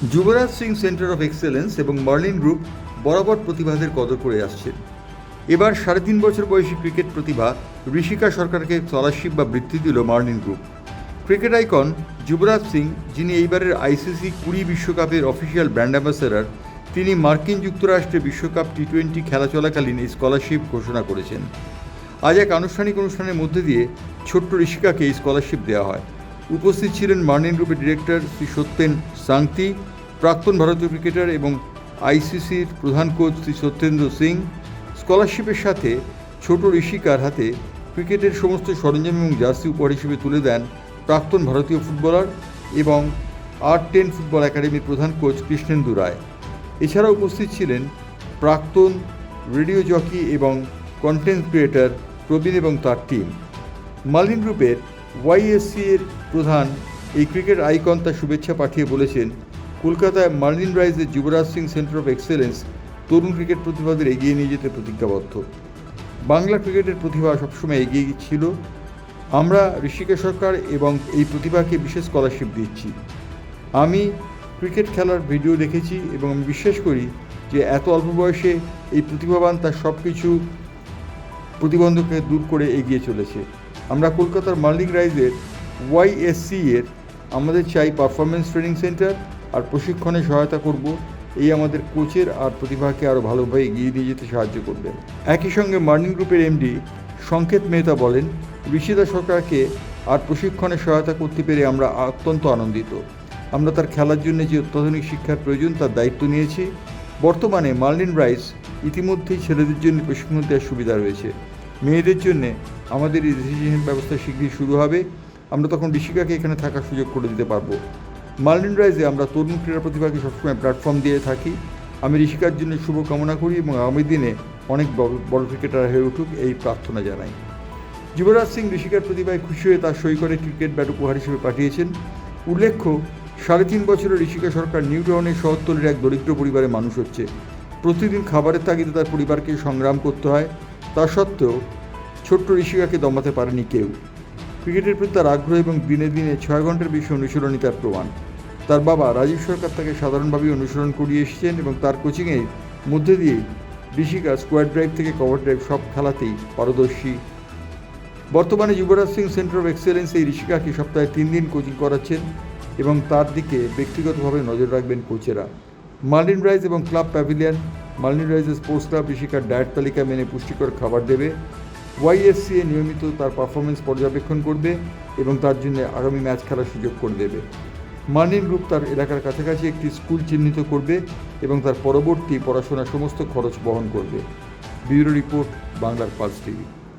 Yuvraj Singh centre of excellence এবং marlin group বরাবর প্রতিভাদের কদর করে আসছেন। এবার 3.5 বছর বয়সী ক্রিকেট প্রতিভা ঋষিকা সরকারকে স্কলারশিপ বা বৃত্তি দিল marlin group. Cricket icon Yuvraj Singh, যিনি এইবারের আইসিসি 20 বিশ্বকাপের অফিসিয়াল ব্র্যান্ড অ্যাম্বাসেডর, তিনি মার্কিন যুক্তরাষ্ট্রে বিশ্বকাপ টি20 খেলা চলাকালীন এই স্কলারশিপ ঘোষণা করেছেন। আজ এক আনুষ্ঠানিক অনুষ্ঠানের মধ্যে দিয়ে ছোট্ট ঋষিকাকে এই স্কলারশিপ দেওয়া হয়। উপস্থিত ছিলেন মার্লিন গ্রুপের ডিরেক্টর শ্রী সত্যেন সাংতি, প্রাক্তন ভারতীয় ক্রিকেটার এবং আইসিসির প্রধান কোচ শ্রী সত্যেন্দ্র সিং। স্কলারশিপের সাথে ছোট ঋষিকার হাতে ক্রিকেটের সমস্ত সরঞ্জাম এবং জার্সি উপহার হিসেবে তুলে দেন প্রাক্তন ভারতীয় ফুটবলার এবং R10 ফুটবল একাডেমির প্রধান কোচ কৃষ্ণেন্দু রায়। এছাড়া উপস্থিত ছিলেন প্রাক্তন রেডিও জকি এবং কন্টেন্ট ক্রিয়েটর প্রবীণ এবং তার টিম। মার্লিন গ্রুপের YSC এর প্রধান এই ক্রিকেট আইকন তার শুভেচ্ছা পাঠিয়ে বলেছেন, কলকাতায় মার্লিন রাইজের Yuvraj Singh centre of excellence তরুণ ক্রিকেট প্রতিভাদের এগিয়ে নিয়ে যেতে প্রতিজ্ঞাবদ্ধ। বাংলা ক্রিকেটের প্রতিভা সবসময় এগিয়ে ছিল। আমরা ঋষিকা সরকার এবং এই প্রতিভাকে বিশেষ স্কলারশিপ দিচ্ছি। আমি ক্রিকেট খেলার ভিডিও দেখেছি এবং আমি বিশ্বাস করি যে এত অল্প বয়সে এই প্রতিভাবান তার সব কিছু প্রতিবন্ধককে দূর করে এগিয়ে চলেছে। আমরা কলকাতার মার্লিন রাইজের YSC এর আমাদের চাই পারফরমেন্স ট্রেনিং সেন্টার আর প্রশিক্ষণে সহায়তা করব। এই আমাদের কোচের আর প্রতিভাকে আরও ভালোভাবে এগিয়ে নিয়ে যেতে সাহায্য করবে। একই সঙ্গে মার্লিন গ্রুপের MD সংকেত মেহতা বলেন, ঋষিকা সরকারকে আর প্রশিক্ষণে সহায়তা করতে পেরে আমরা অত্যন্ত আনন্দিত। আমরা তার খেলার জন্য যে অত্যাধুনিক শিক্ষার প্রয়োজন তার দায়িত্ব নিয়েছি। বর্তমানে মার্লিন রাইজ ইতিমধ্যেই ছেলেদের জন্য প্রশিক্ষণ দেওয়ার সুবিধা রয়েছে। মেয়েদের জন্য আমাদের এই ডিসিশন ব্যবস্থা শীঘ্রই শুরু হবে। আমরা তখন ঋষিকাকে এখানে থাকার সুযোগ করে দিতে পারবো। মার্লিন রাইজে আমরা তরুণ ক্রীড়া প্রতিভাকে সবসময় প্ল্যাটফর্ম দিয়ে থাকি। আমি ঋষিকার জন্য শুভ কামনা করি এবং আগামী দিনে অনেক বড় ক্রিকেটার হয়ে উঠুক এই প্রার্থনা জানাই। যুবরাজ সিং ঋষিকার প্রতিভায় খুশি হয়ে তার সই করে ক্রিকেট ব্যাট উপহার হিসেবে পাঠিয়েছেন। উল্লেখ্য, 3.5 বছরের ঋষিকা সরকার নিউ টাউনের শহরতলির এক দরিদ্র পরিবারের মানুষ হচ্ছে। প্রতিদিন খাবারের তাগিদে তার পরিবারকে সংগ্রাম করতে হয়। তা সত্ত্বেও ছোট্ট ঋষিকাকে দমাতে পারেনি কেউ। ক্রিকেটের প্রতি তার আগ্রহ এবং দিনে দিনে 6 ঘন্টার বেশি অনুশীলনই তার প্রমাণ। তার বাবা রাজীব সরকার তাকে সাধারণভাবেই অনুসরণ করিয়ে এসেছেন এবং তার কোচিংয়ের মধ্যে দিয়েই ঋষিকা স্কোয়াড ড্রাইভ থেকে কভার ড্রাইভ সব খেলাতেই পারদর্শী। বর্তমানে যুবরাজ সিং সেন্টার অফ এক্সেলেন্স এই ঋষিকাকে সপ্তাহে 3 দিন কোচিং করাচ্ছেন এবং তার দিকে ব্যক্তিগতভাবে নজর রাখবেন কোচেরা। মার্লিন রাইজ এবং ক্লাব প্যাভিলিয়ন, মার্লিন রাইজের স্পোর্টস ক্লাব ঋষিকার ডায়েট তালিকা মেনে পুষ্টিকর খাবার দেবে। YSC নিয়মিত তার পারফরমেন্স পর্যবেক্ষণ করবে এবং তার জন্য আগামী ম্যাচ খেলার সুযোগ করে দেবে। মার্লিন গ্রুপ তার এলাকার কাছাকাছি একটি স্কুল চিহ্নিত করবে এবং তার পরবর্তী পড়াশোনার সমস্ত খরচ বহন করবে। ব্যুরো রিপোর্ট, বাংলার পালস টিভি।